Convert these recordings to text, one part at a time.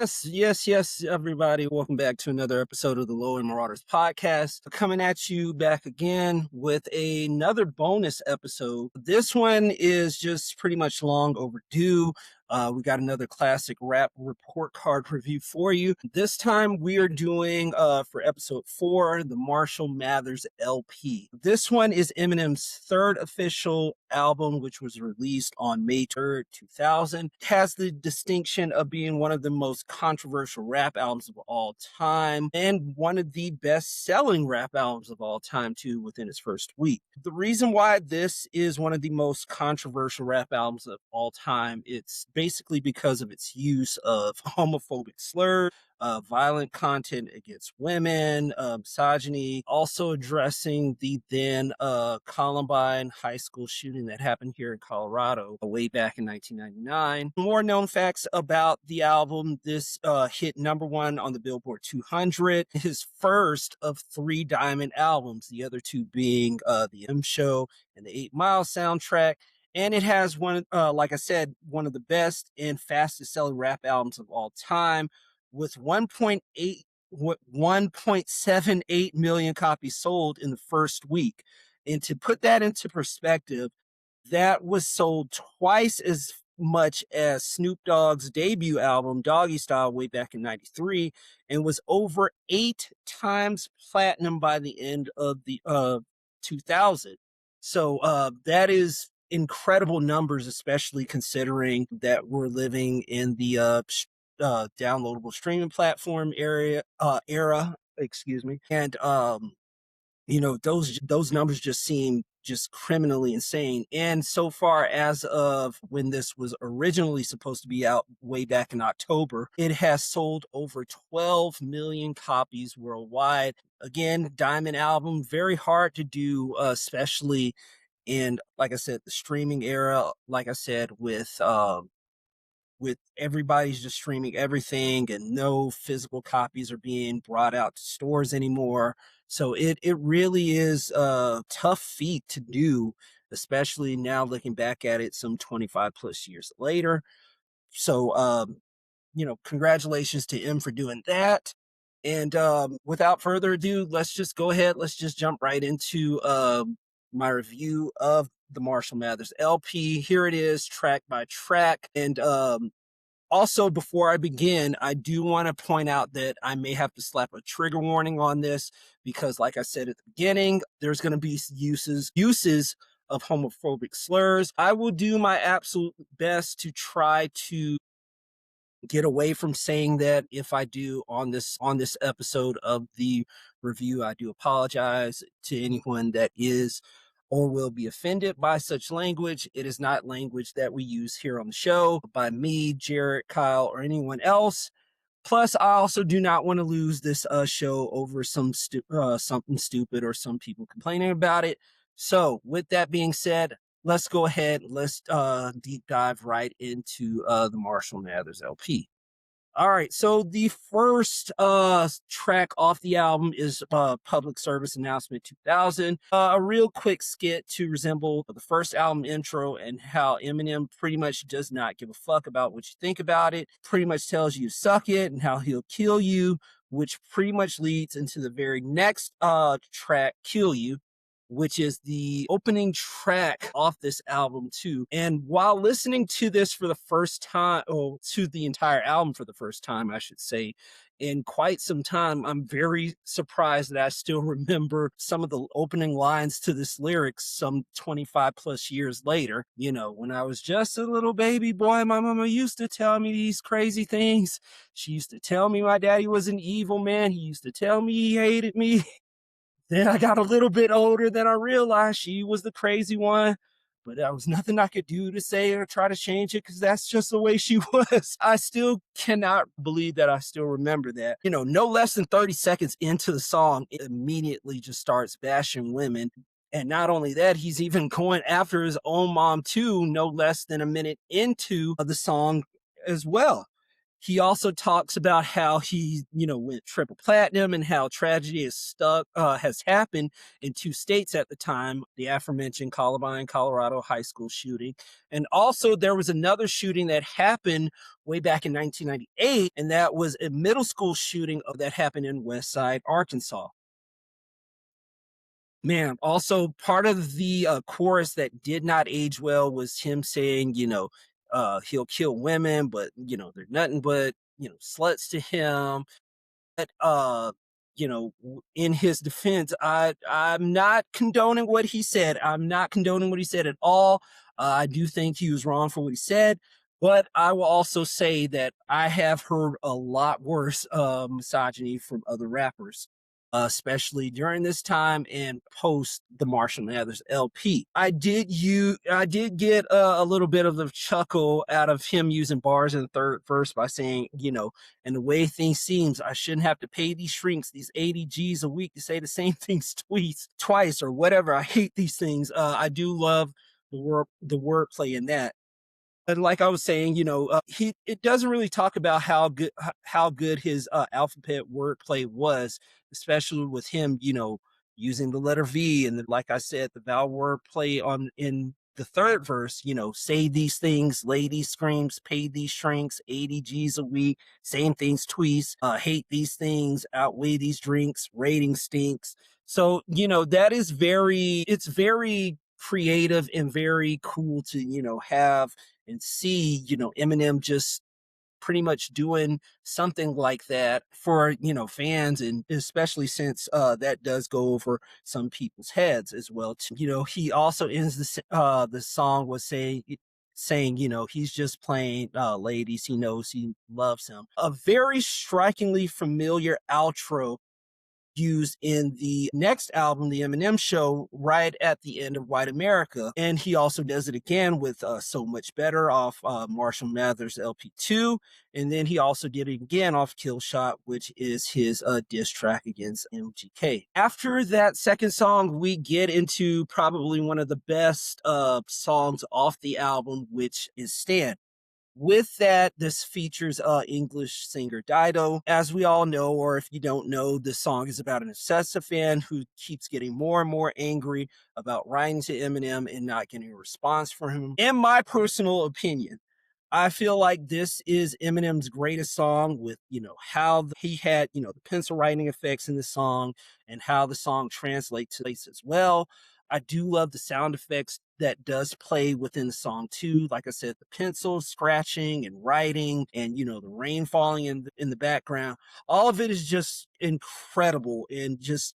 Yes, everybody. Welcome back to another episode of the Low End Marauders podcast. Coming at you back again with another bonus episode. This one is just pretty much long overdue. We got another classic rap report card review for you. This time we are doing for episode 4, the Marshall Mathers LP. This one is Eminem's third official album, which was released on May 3rd, 2000. It has the distinction of being one of the most controversial rap albums of all time and one of the best-selling rap albums of all time too within its first week. The reason why this is one of the most controversial rap albums of all time, it's basically because of its use of homophobic slurs, violent content against women, misogyny, also addressing the then Columbine high school shooting that happened here in Colorado way back in 1999. More known facts about the album: this hit #1 on the Billboard 200, his first of 3 Diamond albums, the other 2 being the M Show and the 8 Mile soundtrack. And it has like I said, one of the best and fastest selling rap albums of all time, with 1.78 million copies sold in the first week. And to put that into perspective, that was sold twice as much as Snoop Dogg's debut album, Doggy Style, way back in 93, and was over 8 times platinum by the end of the 2000. So that is incredible numbers, especially considering that we're living in the downloadable streaming platform era, excuse me. And those numbers just seem just criminally insane. And so far as of when this was originally supposed to be out way back in October, it has sold over 12 million copies worldwide. Again, Diamond album, very hard to do, especially in, like I said, the streaming era. Like I said, with everybody's just streaming everything and no physical copies are being brought out to stores anymore. So it really is a tough feat to do, especially now looking back at it some 25 plus years later. So congratulations to M for doing that. And without further ado, let's just go ahead. Let's just jump right into my review of the Marshall Mathers LP. Here it is, track by track. And also, before I begin, I do want to point out that I may have to slap a trigger warning on this because, like I said at the beginning, there's going to be uses of homophobic slurs. I will do my absolute best to try to get away from saying that. If I do on this episode of the review, I do apologize to anyone that is or will be offended by such language. It is not language that we use here on the show by me, Jared, Kyle, or anyone else. Plus, I also do not want to lose this show over something stupid or some people complaining about it. So with that being said, let's go ahead. Let's deep dive right into the Marshall Mathers LP. All right, so the first track off the album is Public Service Announcement 2000, a real quick skit to resemble the first album intro, and how Eminem pretty much does not give a fuck about what you think about it, pretty much tells you to suck it and how he'll kill you, which pretty much leads into the very next track, Kill You, which is the opening track off this album too. And while listening to this for the first time, or to the entire album for the first time, I should say, in quite some time, I'm very surprised that I still remember some of the opening lines to this lyrics some 25 plus years later. When I was just a little baby boy, my mama used to tell me these crazy things. She used to tell me my daddy was an evil man. He used to tell me he hated me. Then I got a little bit older, then I realized she was the crazy one, but there was nothing I could do to say or try to change it because that's just the way she was. I still cannot believe that I still remember that. No less than 30 seconds into the song, it immediately just starts bashing women. And not only that, he's even going after his own mom too, no less than a minute into the song as well. He also talks about how he, went triple platinum and how tragedy has happened in two states at the time, the aforementioned Columbine, Colorado high school shooting. And also there was another shooting that happened way back in 1998, and that was a middle school shooting that happened in West Side, Arkansas. Man, also part of the chorus that did not age well was him saying, he'll kill women, but they're nothing but sluts to him. But in his defense, I'm not condoning what he said. I'm not condoning what he said at all. I do think he was wrong for what he said. But I will also say that I have heard a lot worse misogyny from other rappers, especially during this time and post the Marshall Mathers LP. I did get a little bit of a chuckle out of him using bars in the third verse by saying, and the way things seems, I shouldn't have to pay these shrinks these 80 G's a week to say the same things twice or whatever. I hate these things. I do love the wordplay in that. And like I was saying, he it doesn't really talk about how good his alphabet wordplay was, especially with him, using the letter V, and then, like I said, the vowel wordplay on in the third verse. Say these things, lady screams, pay these shrinks, 80 G's a week, same things twice, hate these things, outweigh these drinks, rating stinks. So, that is it's very creative and very cool to, have and see, Eminem just pretty much doing something like that for, fans, and especially since that does go over some people's heads as well too. He also ends the song with saying, he's just playing ladies he knows he loves him. A very strikingly familiar outro used in the next album, The Eminem Show, right at the end of White America. And he also does it again with So Much Better off Marshall Mathers LP2. And then he also did it again off Kill Shot, which is his diss track against MGK. After that second song, we get into probably one of the best songs off the album, which is Stand. With that, this features English singer Dido. As we all know, or if you don't know, the song is about an obsessive fan who keeps getting more and more angry about writing to Eminem and not getting a response from him. In my personal opinion, I feel like this is Eminem's greatest song, with, how he had, the pencil writing effects in the song and how the song translates to bass as well. I do love the sound effects that does play within the song too. Like I said, the pencil scratching and writing, and the rain falling in the background. All of it is just incredible, and just,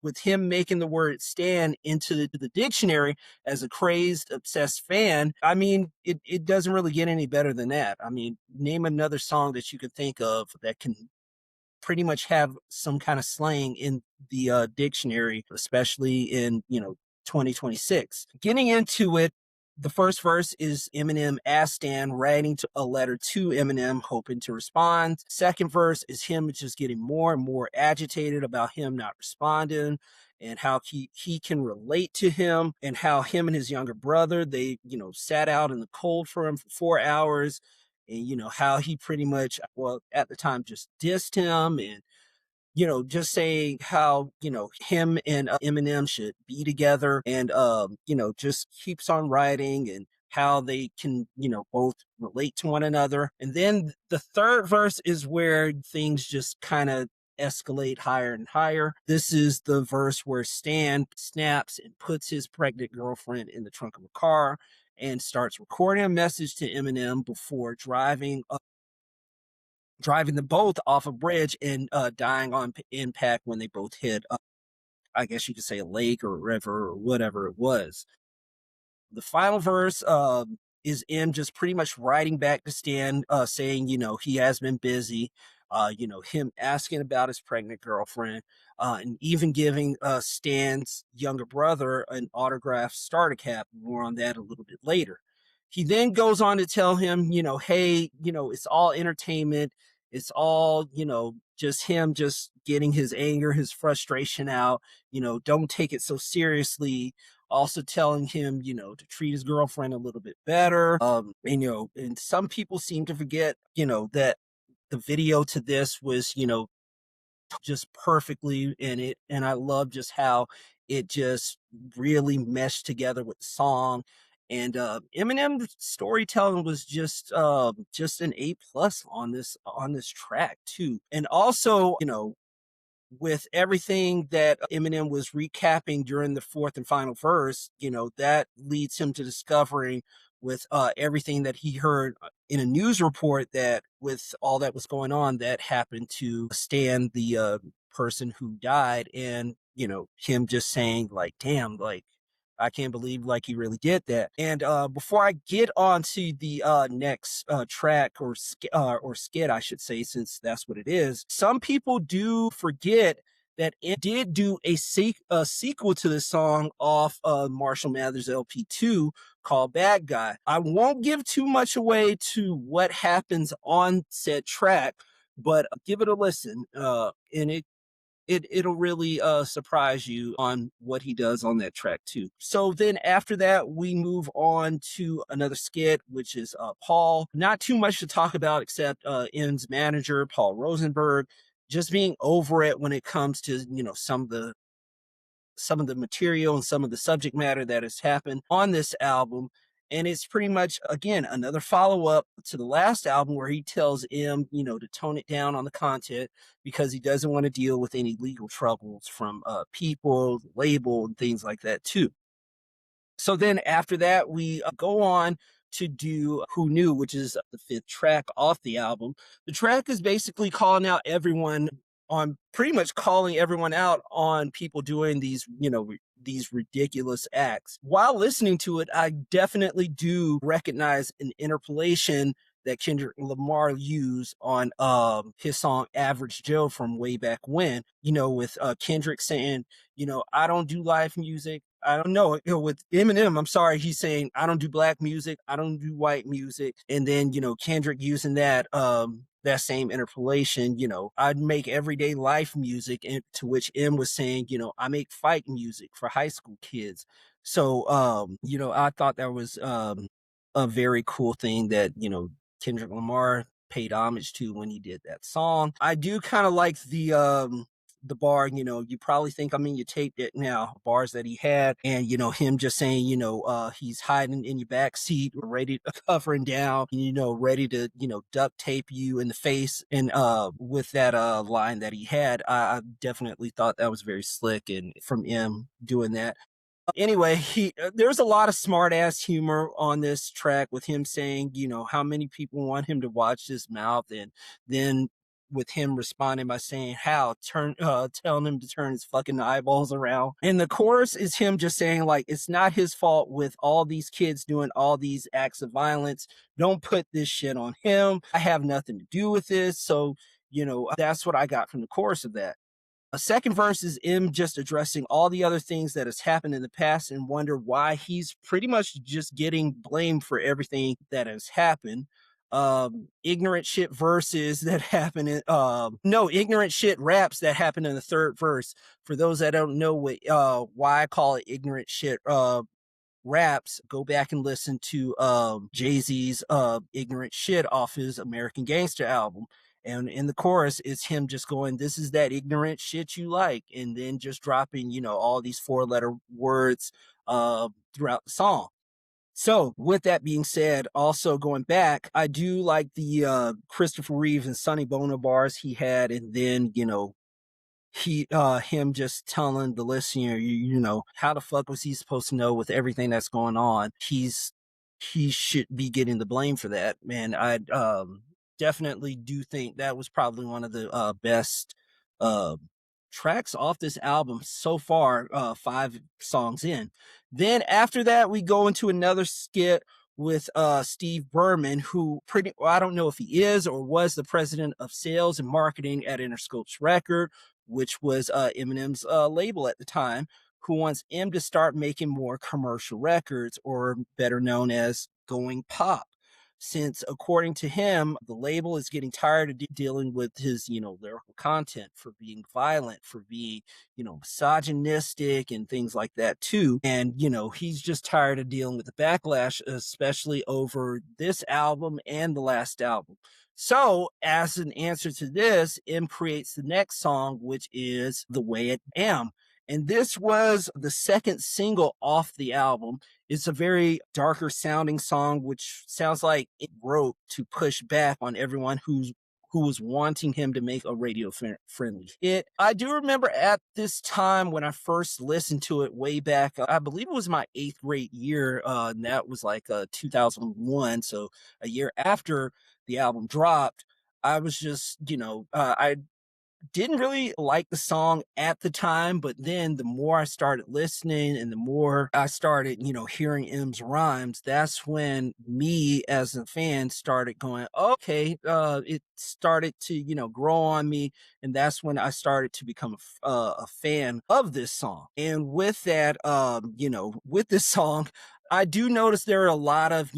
with him making the word stand into the dictionary as a crazed, obsessed fan, I mean, it doesn't really get any better than that. I mean, name another song that you could think of that can pretty much have some kind of slang in the dictionary, especially in 2026. Getting into it, the first verse is Eminem as Stan writing a letter to Eminem, hoping to respond. Second verse is him just getting more and more agitated about him not responding, and how he can relate to him, and how him and his younger brother, they sat out in the cold for him for 4 hours, and how he pretty much, well, at the time, just dissed him, and just saying how, him and Eminem should be together, and, just keeps on writing, and how they can, both relate to one another. And then the third verse is where things just kind of escalate higher and higher. This is the verse where Stan snaps and puts his pregnant girlfriend in the trunk of a car and starts recording a message to Eminem before driving them both off a bridge and dying on impact when they both hit, I guess you could say, a lake or a river or whatever it was. The final verse is M just pretty much writing back to Stan, saying, he has been busy, him asking about his pregnant girlfriend, and even giving Stan's younger brother an autographed starter cap. More on that a little bit later. He then goes on to tell him, hey, it's all entertainment. It's all, just him just getting his anger, his frustration out. Don't take it so seriously. Also telling him, to treat his girlfriend a little bit better. And some people seem to forget, that the video to this was, just perfectly in it, and I love just how it just really meshed together with the song. And Eminem's storytelling was just an A+ on this track too. And also, with everything that Eminem was recapping during the fourth and final verse, that leads him to discovering with everything that he heard in a news report that with all that was going on, that happened to stand the person who died, and him just saying like, "Damn, like I can't believe like he really did that." And before I get on to the next track or skit, I should say, since that's what it is, some people do forget that it did do a sequel to this song off Marshall Mathers LP2 called Bad Guy. I won't give too much away to what happens on said track, but give it a listen. And it'll really surprise you on what he does on that track too. So then after that, we move on to another skit, which is Paul. Not too much to talk about except M's manager, Paul Rosenberg, just being over it when it comes to some of the material and some of the subject matter that has happened on this album. And it's pretty much, again, another follow up to the last album where he tells M, to tone it down on the content because he doesn't want to deal with any legal troubles from people, label, and things like that, too. So then after that, we go on to do Who Knew, which is the fifth track off the album. The track is basically calling out everyone on pretty much calling everyone out on people doing these, these ridiculous acts. While listening to it, I definitely do recognize an interpolation that Kendrick Lamar used on his song Average Joe from way back when, with Kendrick saying, I don't do live music. I don't know. With Eminem, I'm sorry, he's saying I don't do black music, I don't do white music, and then Kendrick using that same interpolation. I'd make everyday life music, and to which M was saying, I make fight music for high school kids. So, I thought that was a very cool thing that Kendrick Lamar paid homage to when he did that song. I do kind of like the bar, you probably think I'm in your tape deck now, bars that he had, and him just saying, he's hiding in your back seat, ready to covering down, ready to, duct tape you in the face. And with that line that he had, I definitely thought that was very slick and from him doing that. Anyway, there's a lot of smart ass humor on this track with him saying, how many people want him to watch his mouth, and then with him responding by saying how telling him to turn his fucking eyeballs around. And the chorus is him just saying like it's not his fault with all these kids doing all these acts of violence. Don't put this shit on him. I have nothing to do with this. So, that's what I got from the chorus of that. A second verse is M just addressing all the other things that has happened in the past and wonder why he's pretty much just getting blamed for everything that has happened. Ignorant shit verses that happen in no ignorant shit raps that happen in the third verse. For those that don't know why I call it ignorant shit raps, go back and listen to Jay-Z's Ignorant Shit off his American Gangster album. And in the chorus, it's him just going, "This is that ignorant shit you like," and then just dropping, all these four-letter words throughout the song. So, with that being said, also going back, I do like the Christopher Reeve and Sonny Bono bars he had, and then him just telling the listener, how the fuck was he supposed to know with everything that's going on? He should be getting the blame for that. Man, I definitely do think that was probably one of the best uh tracks off this album so far, 5 songs in. Then after that, we go into another skit with Steve Berman, who I don't know if he is or was the president of sales and marketing at Interscope's Record, which was Eminem's label at the time, who wants M to start making more commercial records, or better known as going pop. Since, according to him, the label is getting tired of dealing with his, lyrical content for being violent, for being, misogynistic and things like that too. And, he's just tired of dealing with the backlash, especially over this album and the last album. So, as an answer to this, M creates the next song, which is The Way I Am. And this was the second single off the album. It's a very darker sounding song, which sounds like it wrote to push back on everyone who was wanting him to make a radio friendly hit. I do remember at this time when I first listened to it way back, I believe it was my 8th grade year, and that was like 2001. So a year after the album dropped, I was just, I didn't really like the song at the time, but then the more I started listening and the more I started, hearing M's rhymes, that's when me as a fan started going, okay, it started to, grow on me. And that's when I started to become a fan of this song. And with that, with this song, I do notice there are a lot of,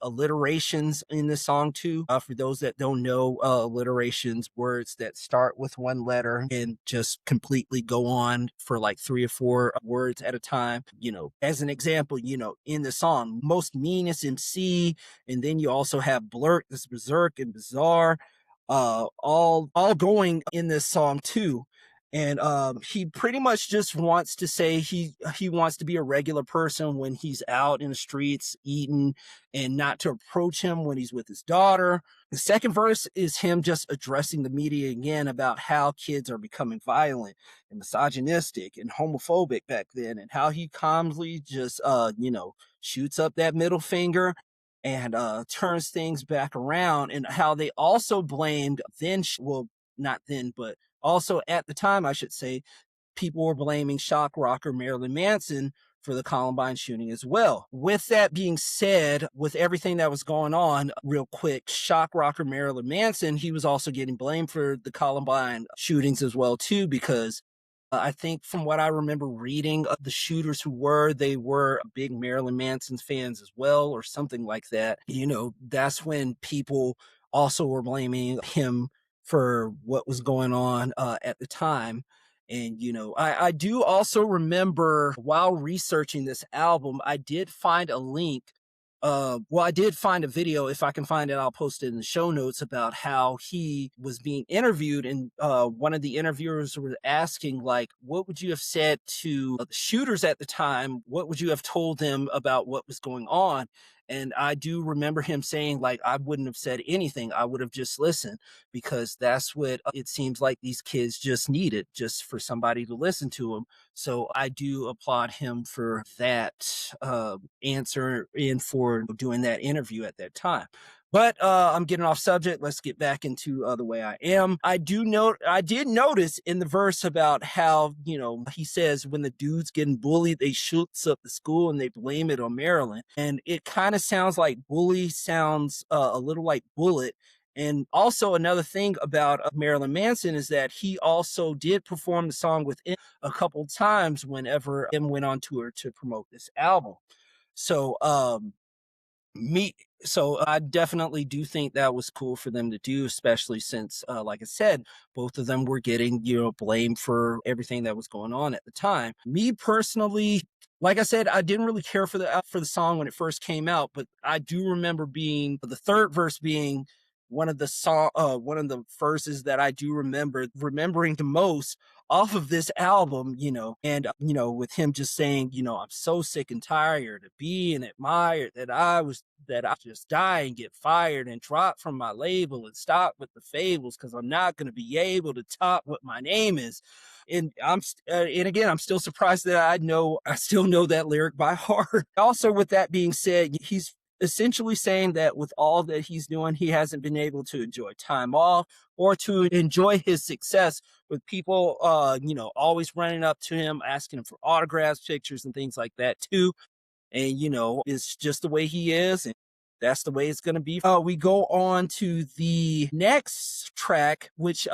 alliterations in the song too. For those that don't know, alliterations, words that start with one letter and just completely go on for like 3 or 4 words at a time. As an example, in the song, most meanest MC, and then you also have blurt, this berserk and bizarre, all going in this song too. And he pretty much just wants to say he wants to be a regular person when he's out in the streets eating, and not to approach him when he's with his daughter. The second verse is him just addressing the media again about how kids are becoming violent and misogynistic and homophobic back then, and how he calmly just shoots up that middle finger and turns things back around, and how they also blamed then, well, not then, but also at the time, I should say, people were blaming shock rocker Marilyn Manson for the Columbine shooting as well. With that being said, with everything that was going on, real quick, shock rocker Marilyn Manson, he was also getting blamed for the Columbine shootings as well too, because I think from what I remember reading, the shooters they were big Marilyn Manson fans as well, or something like that. That's when people also were blaming him for what was going on at the time. And, I do also remember while researching this album, I did find a link. I did find a video. If I can find it, I'll post it in the show notes, about how he was being interviewed. And one of the interviewers was asking, like, what would you have said to the shooters at the time? What would you have told them about what was going on? And I do remember him saying, like, I wouldn't have said anything. I would have just listened, because that's what it seems like these kids just needed, just for somebody to listen to them. So I do applaud him for that answer and for doing that interview at that time. But I'm getting off subject. Let's get back into The Way I Am. I did notice in the verse about how, he says when the dude's getting bullied, they shoots up the school and they blame it on Maryland. And it kind of sounds like bully sounds a little like bullet. And also another thing about Marilyn Manson is that he also did perform the song with M a couple times whenever M went on tour to promote this album. So me so I definitely do think that was cool for them to do, especially since like I said, both of them were getting blamed for everything that was going on at the time. Me personally, like I said, I didn't really care for the song when it first came out, but I do remember being the third verse being one of the verses that I do remembering the most off of this album, and with him just saying, I'm so sick and tired of being admired that I just die and get fired and drop from my label and stop with the fables, because I'm not going to be able to top what my name is. And and again, I'm still surprised that I still know that lyric by heart. Also, with that being said, he's essentially saying that with all that he's doing, he hasn't been able to enjoy time off or to enjoy his success, with people, always running up to him, asking him for autographs, pictures, and things like that too. And, it's just the way he is. And that's the way it's going to be. We go on to the next track, which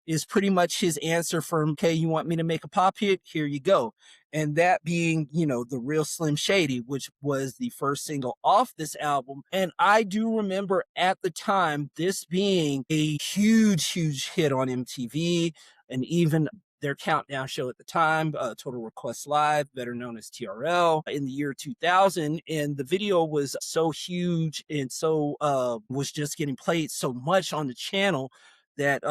is pretty much his answer from, okay, you want me to make a pop hit? Here you go. And that being, The Real Slim Shady, which was the first single off this album. And I do remember at the time this being a huge, huge hit on MTV, and even their countdown show at the time, Total Request Live, better known as TRL, in the year 2000. And the video was so huge and so was just getting played so much on the channel that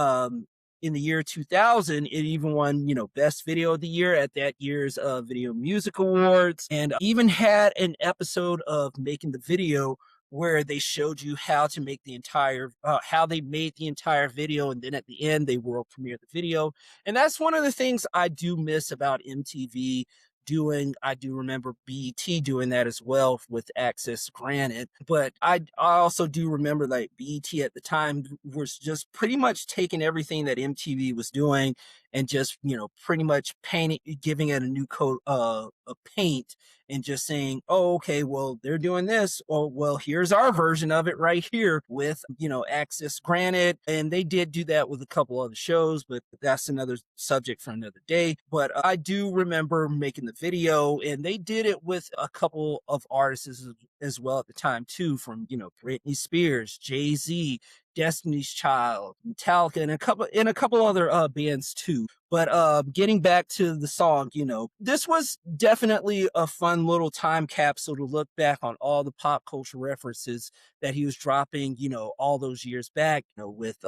in the year 2000, it even won, Best Video of the Year at that year's Video Music Awards, and even had an episode of Making the Video where they showed you how to make the entire, how they made the entire video, and then at the end they world premiered the video. And that's one of the things I do miss about MTV doing. I do remember BET doing that as well with Access Granted, but I also do remember like BET at the time was just pretty much taking everything that MTV was doing and just pretty much painting, giving it a new coat of paint, and just saying, oh, okay, well, they're doing this. Oh, well, here's our version of it right here with, Access Granted. And they did do that with a couple other shows, but that's another subject for another day. But I do remember making the video, and they did it with a couple of artists as well at the time too, from, Britney Spears, Jay-Z, Destiny's Child, Metallica, and a couple other bands too. But getting back to the song, this was definitely a fun little time capsule to look back on all the pop culture references that he was dropping, all those years back, with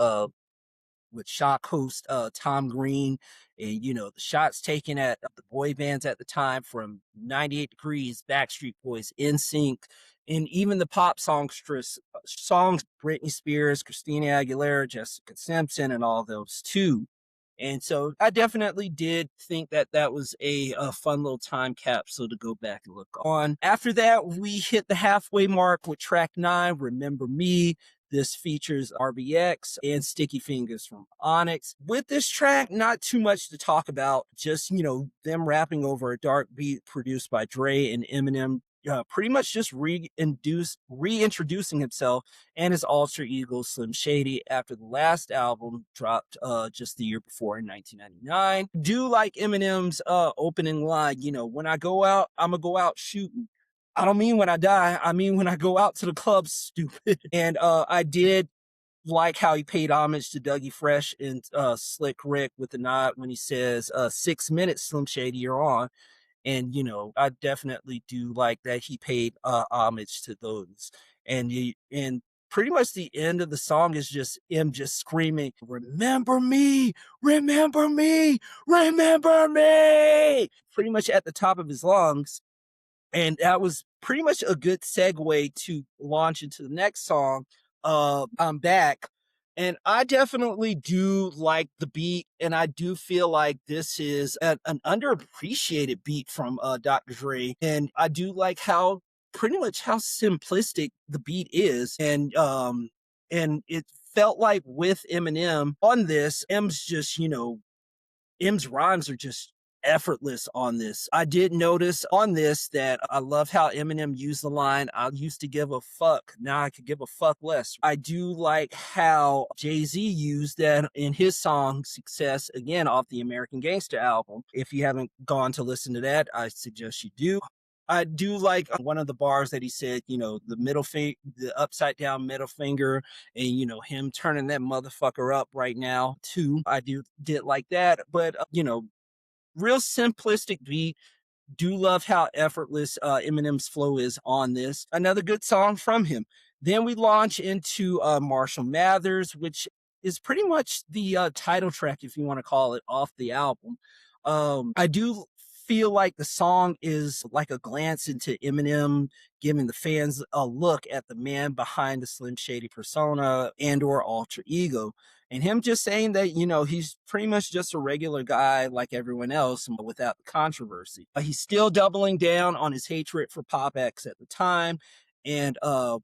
shock host Tom Green, and the shots taken at the boy bands at the time, from 98 Degrees, Backstreet Boys, NSYNC, and even the pop songs, Britney Spears, Christina Aguilera, Jessica Simpson, and all those too. And so I definitely did think that that was a fun little time capsule to go back and look on. After that, we hit the halfway mark with track 9, Remember Me. This features RBX and Sticky Fingers from Onyx. With this track, not too much to talk about, just, them rapping over a dark beat produced by Dre and Eminem, pretty much just reintroducing himself and his alter ego Slim Shady after the last album dropped just the year before in 1999. Do like Eminem's opening line, when I go out, I'm gonna go out shooting. I don't mean when I die, I mean when I go out to the club, stupid. And I did like how he paid homage to Dougie Fresh and Slick Rick with the nod when he says 6 minutes, Slim Shady, you're on. And I definitely do like that he paid homage to those. And pretty much the end of the song is just him just screaming, remember me, remember me, remember me, pretty much at the top of his lungs. And that was pretty much a good segue to launch into the next song, I'm Back. And I definitely do like the beat, and I do feel like this is an underappreciated beat from Dr. Dre. And I do like how pretty much how simplistic the beat is. And it felt like with Eminem on this, M's rhymes are just effortless on this. I did notice on this that I love how Eminem used the line, I used to give a fuck, now I could give a fuck less. I do like how Jay-Z used that in his song Success, again off the American Gangster album. If you haven't gone to listen to that, I suggest you do. I do like one of the bars that he said, the middle finger, the upside down middle finger, and him turning that motherfucker up right now too. I did like that, but real simplistic beat. Do love how effortless Eminem's flow is on this. Another good song from him. Then we launch into Marshall Mathers, which is pretty much the title track, if you want to call it, off the album. I do feel like the song is like a glance into Eminem, giving the fans a look at the man behind the Slim Shady persona and or alter ego. And him just saying that, he's pretty much just a regular guy like everyone else without the controversy. He's still doubling down on his hatred for Pop X at the time. And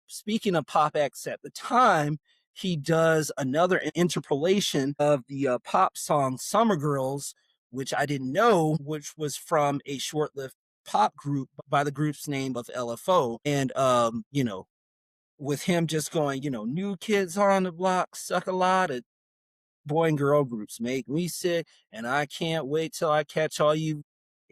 speaking of Pop X at the time, he does another interpolation of the pop song Summer Girls, which I didn't know, which was from a short-lived pop group by the group's name of LFO. And, with him just going, new kids on the block suck a lot of boy and girl groups make me sick, and I can't wait till I catch all you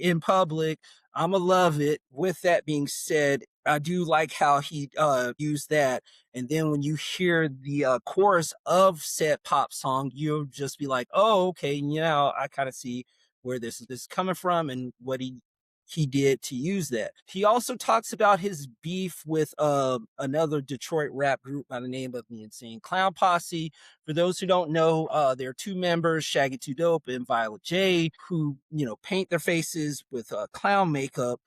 in public, I'ma love it. With that being said, I do like how he used that. And then when you hear the chorus of said pop song, you'll just be like, oh, okay, I kind of see where this is coming from and what he did to use that. He also talks about his beef with another Detroit rap group by the name of the Insane Clown Posse. For those who don't know, there are two members, Shaggy Two Dope and Violet J, who paint their faces with clown makeup.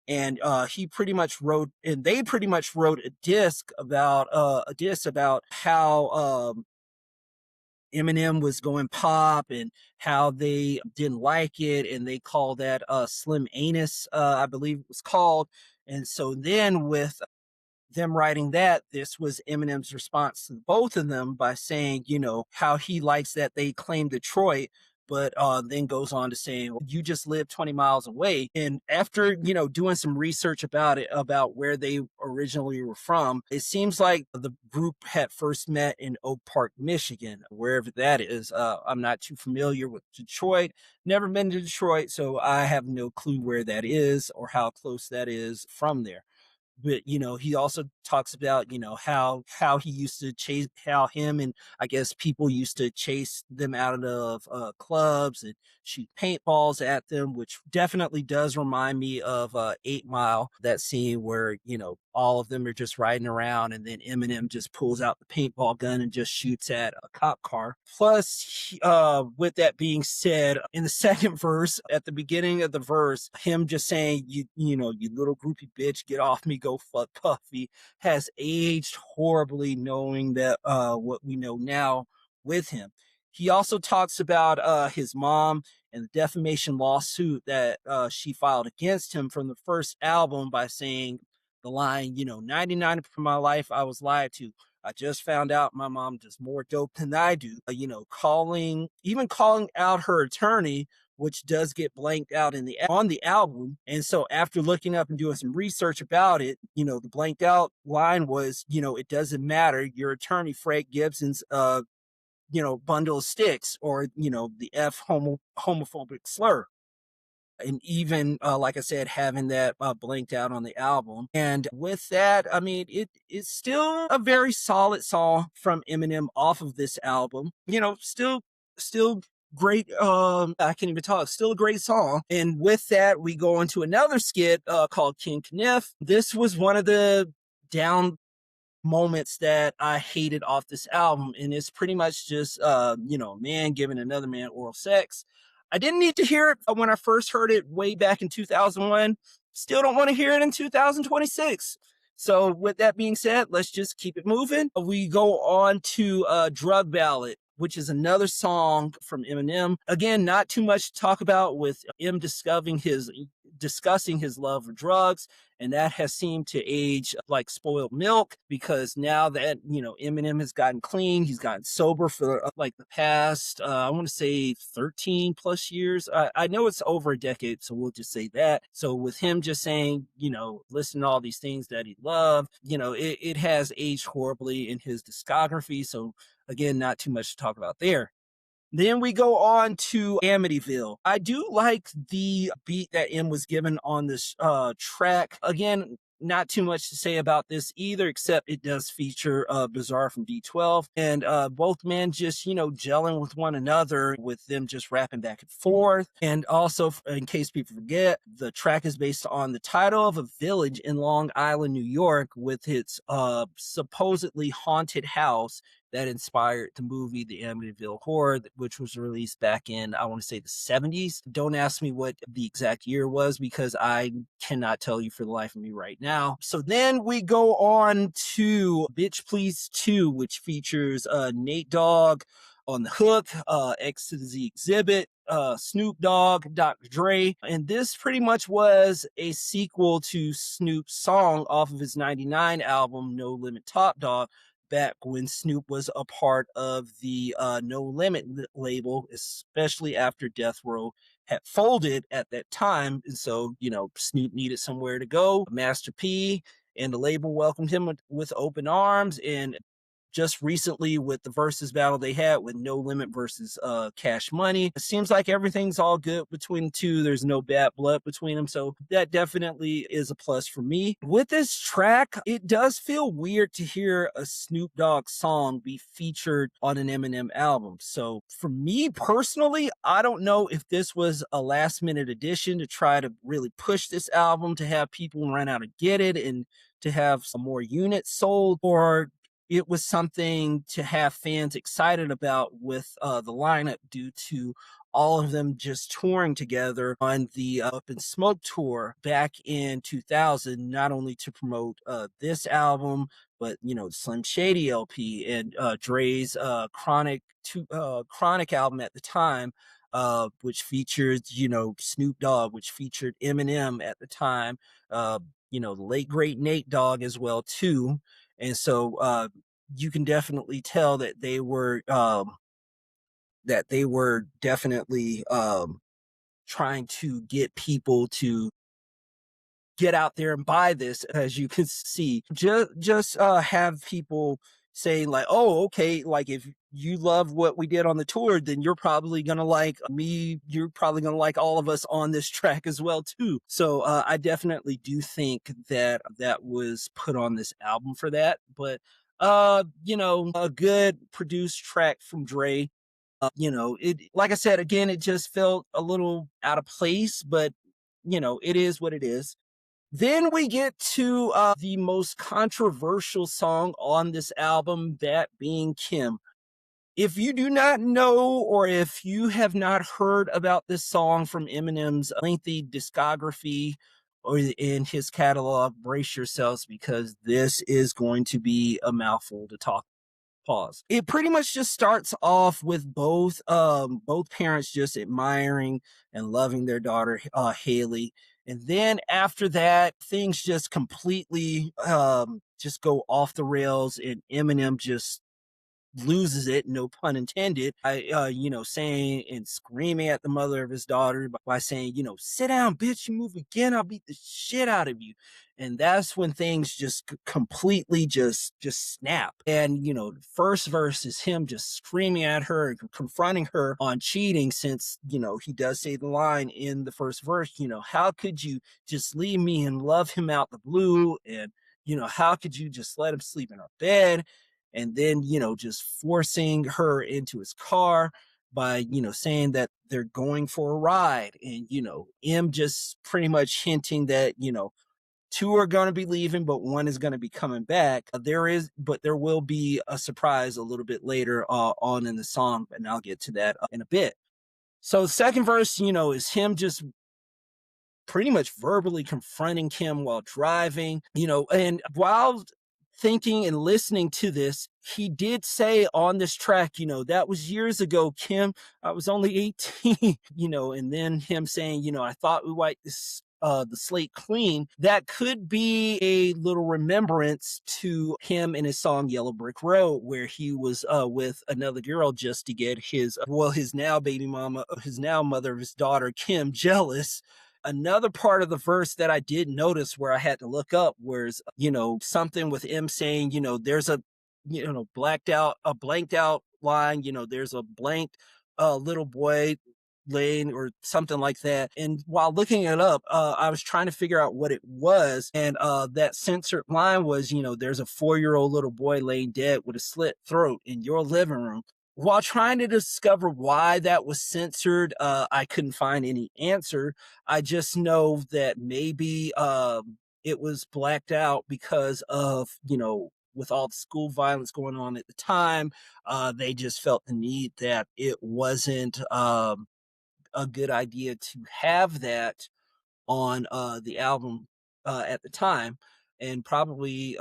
And he pretty much wrote, and they pretty much wrote a diss about how Eminem was going pop and how they didn't like it, and they call that Slim Anus, I believe it was called. And so then with them writing that, this was Eminem's response to both of them by saying, how he likes that they claim Detroit, but then goes on to saying, well, you just live 20 miles away. And after, doing some research about it, about where they originally were from, it seems like the group had first met in Oak Park, Michigan, wherever that is. I'm not too familiar with Detroit, never been to Detroit, so I have no clue where that is or how close that is from there. But he also talks about how he used to chase, how him and I guess people used to chase them out of clubs and shoot paintballs at them, which definitely does remind me of 8 Mile, that scene where all of them are just riding around and then Eminem just pulls out the paintball gun and just shoots at a cop car. Plus, with that being said, in the second verse, at the beginning of the verse, him just saying, you little groupie bitch, get off me, go fuck Puffy, has aged horribly, knowing that what we know now with him. He also talks about his mom and the defamation lawsuit that she filed against him from the first album by saying the line, 99% of my life I was lied to. I just found out my mom does more dope than I do. Even calling out her attorney, which does get blanked out on the album. And so after looking up and doing some research about it, the blanked out line was, it doesn't matter. Your attorney, Fred Gibson's bundle of sticks, or, the homophobic slur. And even like I said, having that blanked out on the album. And with that, I mean, it's still a very solid song from Eminem off of this album. Still great. I can't even talk. Still a great song. And with that, we go into another skit called King Kniff. This was one of the down moments that I hated off this album, and it's pretty much just man giving another man oral sex. I didn't need to hear it when I first heard it way back in 2001. Still don't want to hear it in 2026. So with that being said, let's just keep it moving. We go on to Drug Ballad, which is another song from Eminem. Again, not too much to talk about, with him discussing his love for drugs, and that has seemed to age like spoiled milk, because now that Eminem has gotten clean, he's gotten sober for like the past I want to say 13 plus years. I know it's over a decade, so we'll just say that. So with him just saying, listen to all these things that he loved, it has aged horribly in his discography. So again, not too much to talk about there. Then we go on to Amityville. I do like the beat that M was given on this track. Again, not too much to say about this either, except it does feature Bizarre from D12, and both men just, gelling with one another, with them just rapping back and forth. And also, in case people forget, the track is based on the title of a village in Long Island, New York, with its supposedly haunted house that inspired the movie The Amityville Horror, which was released back in, I want to say, the 70s. Don't ask me what the exact year was, because I cannot tell you for the life of me right now. So then we go on to Bitch Please 2, which features Nate Dogg on the hook, X to the Z Exhibit, Snoop Dogg, Dr. Dre. And this pretty much was a sequel to Snoop's song off of his 99 album, No Limit Top Dog, back when Snoop was a part of the No Limit label, especially after Death Row had folded at that time. And so, Snoop needed somewhere to go. Master P and the label welcomed him with open arms, and just recently with the versus battle they had with No Limit versus Cash Money. It seems like everything's all good between the two. There's no bad blood between them. So that definitely is a plus for me. With this track, it does feel weird to hear a Snoop Dogg song be featured on an Eminem album. So for me personally, I don't know if this was a last minute addition to try to really push this album to have people run out and get it and to have some more units sold, or it was something to have fans excited about with the lineup due to all of them just touring together on the Up in Smoke tour back in 2000, not only to promote this album, but Slim Shady LP and Dre's Chronic album at the time, which featured Snoop Dogg, which featured Eminem at the time, uh, the late great Nate Dogg as well too. And so you can definitely tell that they were definitely trying to get people to get out there and buy this. As you can see, just have people saying like, oh, okay, like if you love what we did on the tour, then you're probably gonna like me, you're probably gonna like all of us on this track as well too. So I definitely do think that that was put on this album for that. But a good produced track from Dre. It, like I said again, it just felt a little out of place, but it is what it is. Then we get to the most controversial song on this album, that being Kim. If you do not know, or if you have not heard about this song from Eminem's lengthy discography or in his catalog, brace yourselves because this is going to be a mouthful to talk. Pause. It pretty much just starts off with both parents just admiring and loving their daughter Haley. And then after that, things just completely just go off the rails, and Eminem just loses it, no pun intended, by saying and screaming at the mother of his daughter by saying, sit down, bitch, you move again, I'll beat the shit out of you. And that's when things just completely just snap. And the first verse is him just screaming at her and confronting her on cheating, since he does say the line in the first verse, how could you just leave me and love him out the blue, and how could you just let him sleep in our bed? And then just forcing her into his car by saying that they're going for a ride, and M just pretty much hinting that two are going to be leaving but one is going to be coming back. There will be a surprise a little bit later on in the song, and I'll get to that in a bit. So the second verse is him just pretty much verbally confronting Kim while driving, and while thinking and listening to this, he did say on this track, that was years ago, Kim, I was only 18, and then him saying, I thought we wiped this the slate clean. That could be a little remembrance to him in his song Yellow Brick Road, where he was with another girl just to get his now baby mama, his now mother of his daughter, Kim, jealous. Another part of the verse that I did notice where I had to look up was, something with M saying, there's a, blanked out line, there's a blanked little boy lane or something like that. And while looking it up, I was trying to figure out what it was. And that censored line was, there's a 4-year-old little boy laying dead with a slit throat in your living room. While trying to discover why that was censored, I couldn't find any answer. I just know that maybe it was blacked out because of, with all the school violence going on at the time, they just felt the need that it wasn't a good idea to have that on the album at the time, and probably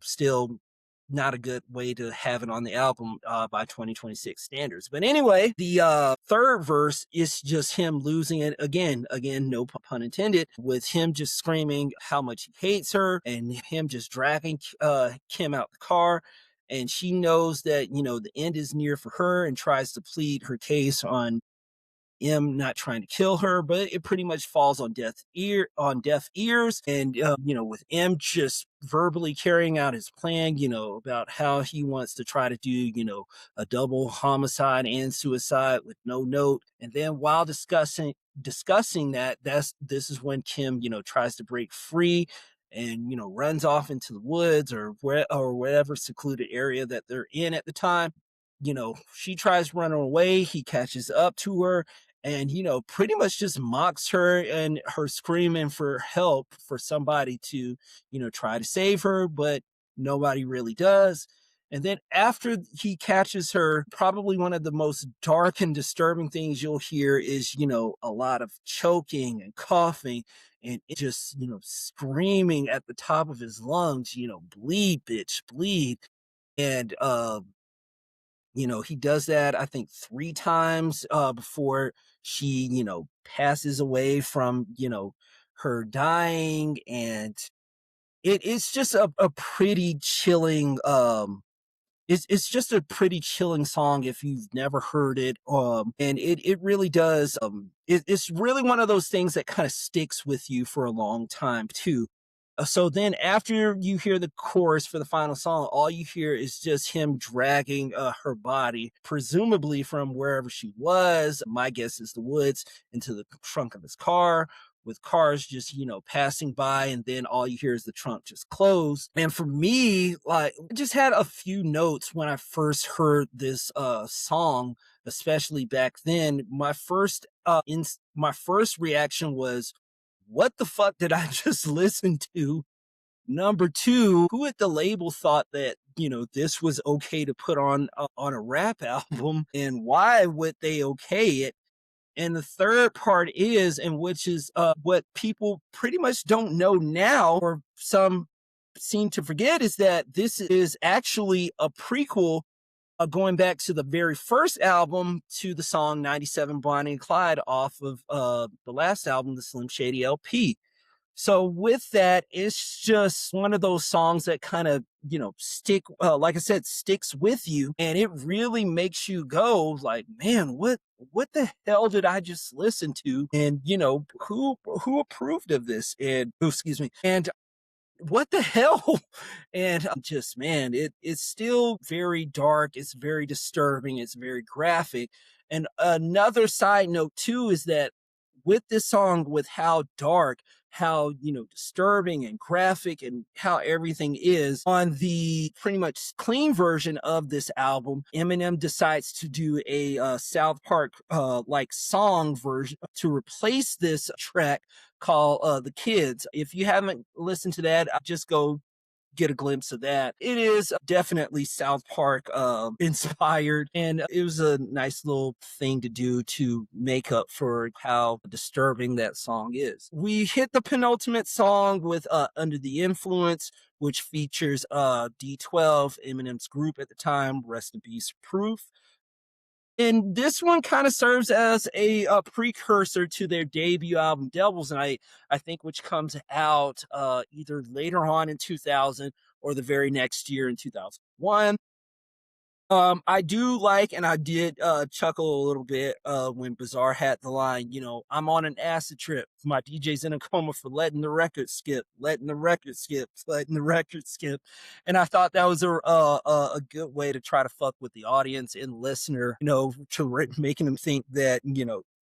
still not a good way to have it on the album by 2026 standards. But anyway, the third verse is just him losing it again, no pun intended, with him just screaming how much he hates her and him just dragging Kim out the car. And she knows that the end is near for her and tries to plead her case on M not trying to kill her, but it pretty much falls on deaf ears. And with M just verbally carrying out his plan, about how he wants to try to do, a double homicide and suicide with no note. And then while discussing that, this is when Kim, tries to break free and runs off into the woods or whatever secluded area that they're in at the time. She tries running away, he catches up to her and pretty much just mocks her and her screaming for help for somebody to try to save her, but nobody really does. And then after he catches her, probably one of the most dark and disturbing things you'll hear is a lot of choking and coughing and just screaming at the top of his lungs, bleed bitch bleed. And he does that, I think, 3 times, before she, passes away from, her dying, and it's just a pretty chilling, it's just a pretty chilling song if you've never heard it, and it really does, it's really one of those things that kinda sticks with you for a long time too. So then after you hear the chorus for the final song, all you hear is just him dragging, her body, presumably from wherever she was, my guess is the woods, into the trunk of his car, with cars just, passing by, and then all you hear is the trunk just close. And for me, like, I just had a few notes when I first heard this song, especially back then. My first reaction was, what the fuck did I just listen to? Number two, who at the label thought that, this was okay to put on a rap album, and why would they okay it? And the third part is, and which is what people pretty much don't know now, or some seem to forget, is that this is actually a prequel, going back to the very first album, to the song 97 Bonnie and Clyde off of the last album, the Slim Shady LP. So with that, it's just one of those songs that kind of, like I said, sticks with you, and it really makes you go like, man, what the hell did I just listen to? And who approved of this? And oh, excuse me. And what the hell? And I'm just, man, it's still very dark. It's very disturbing. It's very graphic. And another side note too is that with this song, with how dark, how disturbing and graphic, and how everything is on the pretty much clean version of this album, Eminem decides to do a South Park like song version to replace this track called "The Kids." If you haven't listened to that, just go get a glimpse of that. It is definitely South Park inspired, and it was a nice little thing to do to make up for how disturbing that song is. We hit the penultimate song with Under the Influence, which features D12, Eminem's group at the time, rest in peace, Proof. And this one kind of serves as a precursor to their debut album Devil's Night, I think, which comes out either later on in 2000 or the very next year in 2001. I do like, and I did chuckle a little bit when Bizarre had the line, I'm on an acid trip. My DJ's in a coma for letting the record skip, letting the record skip, letting the record skip. And I thought that was a good way to try to fuck with the audience and listener, making them think that,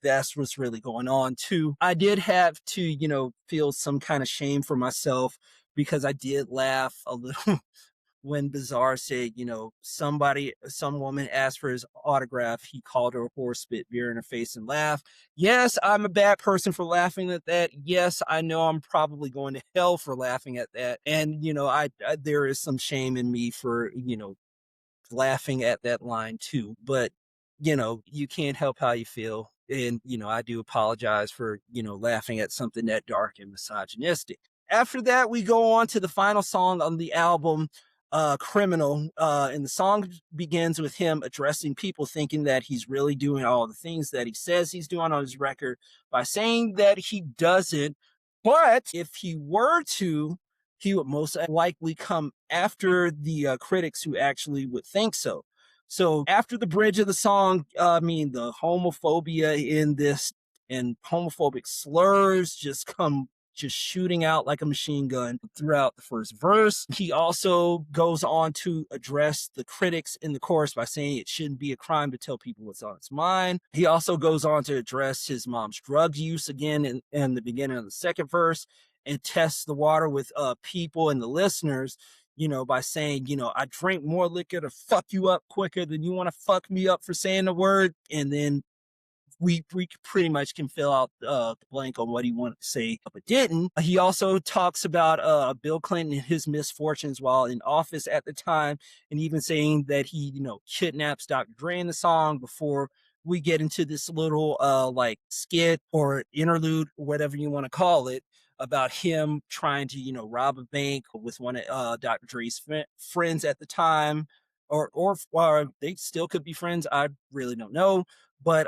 that's what's really going on too. I did have to, feel some kind of shame for myself, because I did laugh a little when Bizarre said, some woman asked for his autograph. He called her a whore, spit beer in her face, and laughed. Yes, I'm a bad person for laughing at that. Yes, I know I'm probably going to hell for laughing at that. And, there is some shame in me for, laughing at that line too. But, you can't help how you feel. And, I do apologize for, laughing at something that dark and misogynistic. After that, we go on to the final song on the album, Criminal. And the song begins with him addressing people thinking that he's really doing all the things that he says he's doing on his record, by saying that he doesn't. But if he were to, he would most likely come after the critics who actually would think so. So after the bridge of the song, I mean, the homophobia in this and homophobic slurs just shooting out like a machine gun throughout the first verse. He also goes on to address the critics in the chorus by saying it shouldn't be a crime to tell people what's on its mind. He also goes on to address his mom's drug use again in the beginning of the second verse, and tests the water with people and the listeners, by saying, I drink more liquor to fuck you up quicker than you want to fuck me up for saying the word. And then we pretty much can fill out the blank on what he wanted to say but didn't. He also talks about Bill Clinton and his misfortunes while in office at the time, and even saying that he kidnaps Dr. Dre in the song before we get into this little like skit or interlude, whatever you want to call it, about him trying to rob a bank with one of Dr. Dre's friends at the time, or they still could be friends. I really don't know. But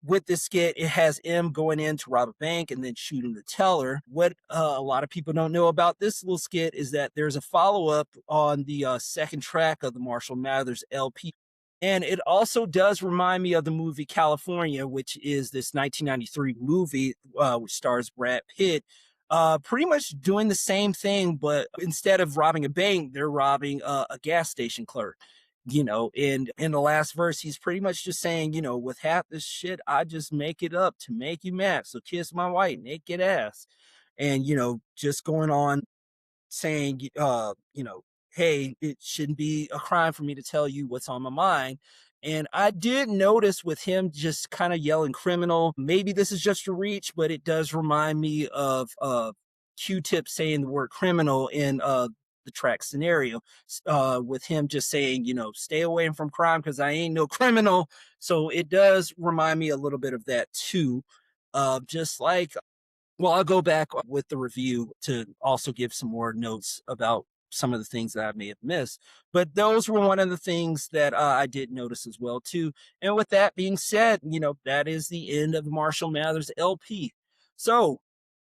with this skit, it has M going in to rob a bank and then shooting the teller. What a lot of people don't know about this little skit is that there's a follow up on the second track of the Marshall Mathers LP. And it also does remind me of the movie California, which is this 1993 movie which stars Brad Pitt. Pretty much doing the same thing, but instead of robbing a bank, they're robbing a gas station clerk. And in the last verse, he's pretty much just saying, with half this shit, I just make it up to make you mad. So kiss my white naked ass. And, just going on saying, hey, it shouldn't be a crime for me to tell you what's on my mind. And I did notice with him just kind of yelling criminal. Maybe this is just a reach, but it does remind me of Q-Tip saying the word criminal in the track scenario, with him just saying, stay away from crime because I ain't no criminal. So it does remind me a little bit of that too. Just like, well, I'll go back with the review to also give some more notes about some of the things that I may have missed. But those were one of the things that I did notice as well too. And with that being said, that is the end of the Marshall Mathers LP. So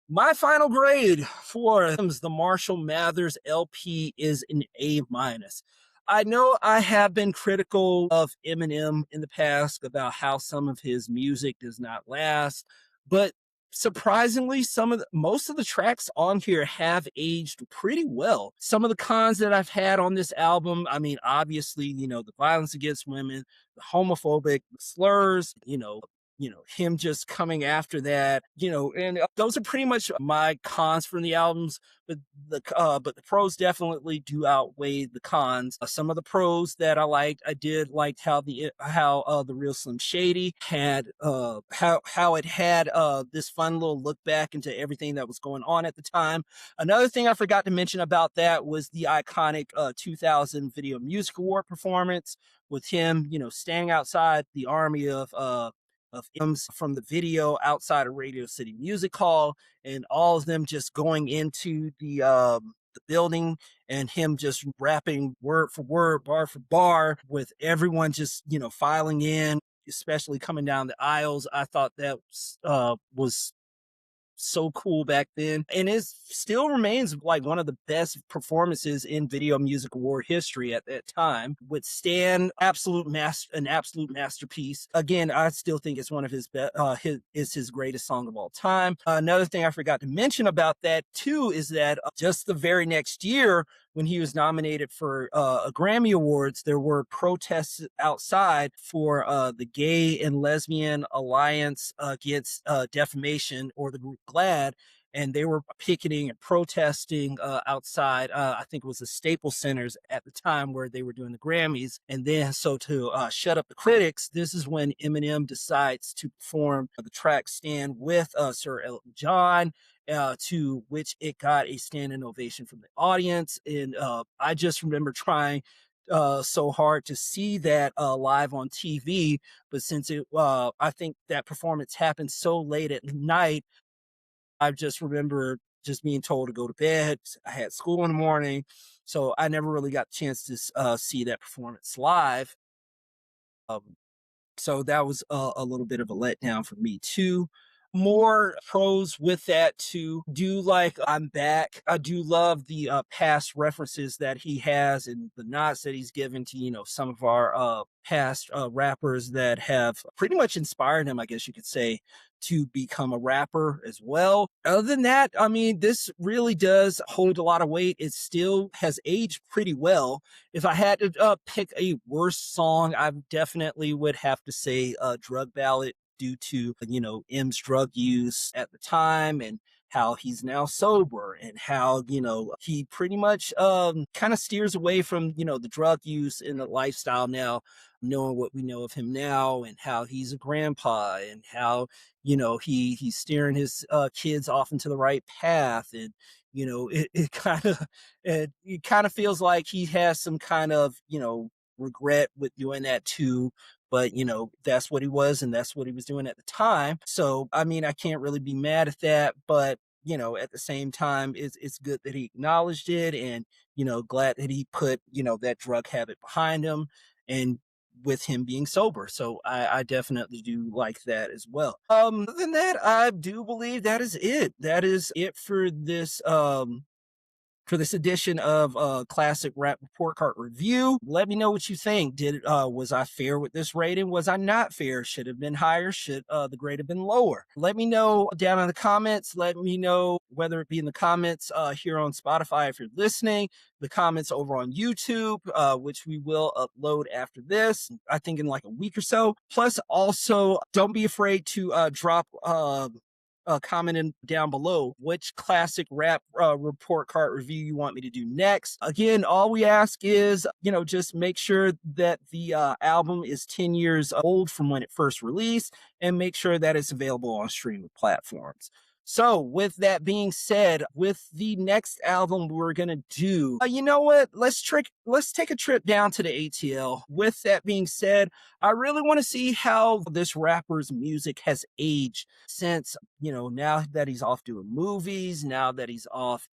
my final grade for the Marshall Mathers LP is an A minus. I know I have been critical of Eminem in the past about how some of his music does not last, but surprisingly, most of the tracks on here have aged pretty well. Some of the cons that I've had on this album, I mean, obviously, the violence against women, the homophobic slurs, him just coming after that, and those are pretty much my cons from the albums. But the pros definitely do outweigh the cons. Some of the pros that I did like how the Real Slim Shady had how it had this fun little look back into everything that was going on at the time. Another thing I forgot to mention about that was the iconic 2000 Video Music Award performance with him, standing outside the army of hymns from the video outside of Radio City Music Hall, and all of them just going into the building, and him just rapping word for word, bar for bar, with everyone just filing in, especially coming down the aisles. I thought that was so cool back then, and it still remains like one of the best performances in Video Music Award history at that time. With Stan, an absolute masterpiece. Again, I still think it's one of his his greatest song of all time. Another thing I forgot to mention about that too is that just the very next year, when he was nominated for a Grammy Awards, there were protests outside for the Gay and Lesbian Alliance Against Defamation, or the group GLAAD, and they were picketing and protesting outside. I think it was the Staples Centers at the time where they were doing the Grammys. And then, so to shut up the critics, this is when Eminem decides to perform the track "Stand" with Sir Elton John. To which it got a standing ovation from the audience. And I just remember trying so hard to see that live on TV, but since I think that performance happened so late at night, I just remember just being told to go to bed. I had school in the morning, so I never really got a chance to see that performance live. So that was a little bit of a letdown for me too. more pros with that to do, like I'm back. I do love the past references that he has and the nods that he's given to, some of our past rappers that have pretty much inspired him, I guess you could say, to become a rapper as well. Other than that, I mean, this really does hold a lot of weight. It still has aged pretty well. If I had to pick a worse song, I definitely would have to say Drug Ballad, due to, M's drug use at the time and how he's now sober, and how, he pretty much kind of steers away from, the drug use and the lifestyle now, knowing what we know of him now, and how he's a grandpa, and how, he's steering his kids off into the right path. And it kind of it kind of feels like he has some kind of, regret with doing that too. But that's what he was, and that's what he was doing at the time. So I mean, I can't really be mad at that. But at the same time, it's good that he acknowledged it, and glad that he put that drug habit behind him, and with him being sober. So I definitely do like that as well. Other than that, I do believe that is it. That is it for this edition of Classic Rap Report Card Review. Let me know what you think. Was I fair with this rating? Was I not fair? Should have been higher? Should the grade have been lower? Let me know down in the comments. Let me know whether it be in the comments here on Spotify if you're listening, the comments over on YouTube, which we will upload after this, I think in like a week or so. Plus, also, don't be afraid to drop commenting down below which classic rap report card review you want me to do next. Again, all we ask is, just make sure that the album is 10 years old from when it first released, and make sure that it's available on streaming platforms. So with that being said, with the next album we're going to do, you know what? Let's take a trip down to the ATL. With that being said, I really want to see how this rapper's music has aged since, now that he's off doing movies, now that he's off,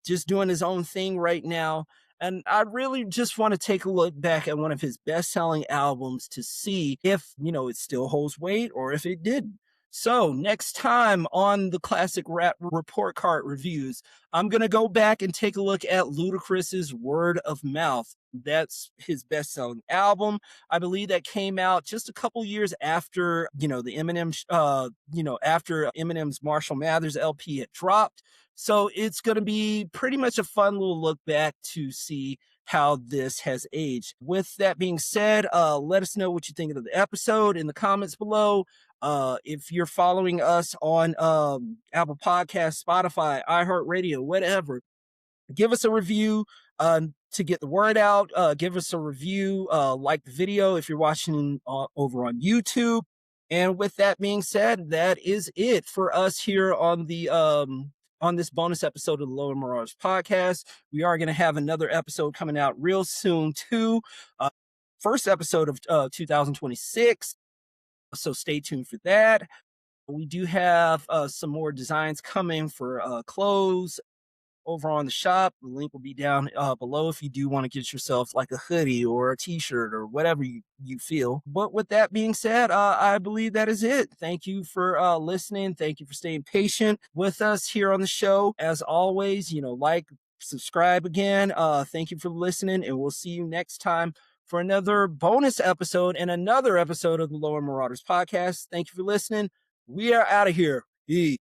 just doing his own thing right now. And I really just want to take a look back at one of his best-selling albums to see if, it still holds weight or if it didn't. So next time on the Classic Rap Report Card Reviews, I'm going to go back and take a look at Ludacris's Word of Mouth. That's his best-selling album. I believe that came out just a couple years after, the Eminem, after Eminem's Marshall Mathers LP had dropped. So it's going to be pretty much a fun little look back to see how this has aged. With that being said, let us know what you think of the episode in the comments below. If you're following us on Apple Podcasts, Spotify, iHeartRadio, whatever, give us a review to get the word out. Give us a review, like the video if you're watching over on YouTube. And with that being said, that is it for us here on the on this bonus episode of the Lower Mirage podcast. We are going to have another episode coming out real soon too. First episode of 2026. So stay tuned for that. We do have some more designs coming for clothes over on the shop. The link will be down below if you do want to get yourself like a hoodie or a t-shirt or whatever you feel. But with that being said, I believe that is it. Thank you for listening. Thank you for staying patient with us here on the show. As always, like, subscribe again. Thank you for listening, and we'll see you next time for another bonus episode and another episode of the Lower Marauders podcast. Thank you for listening. We are out of here. Peace.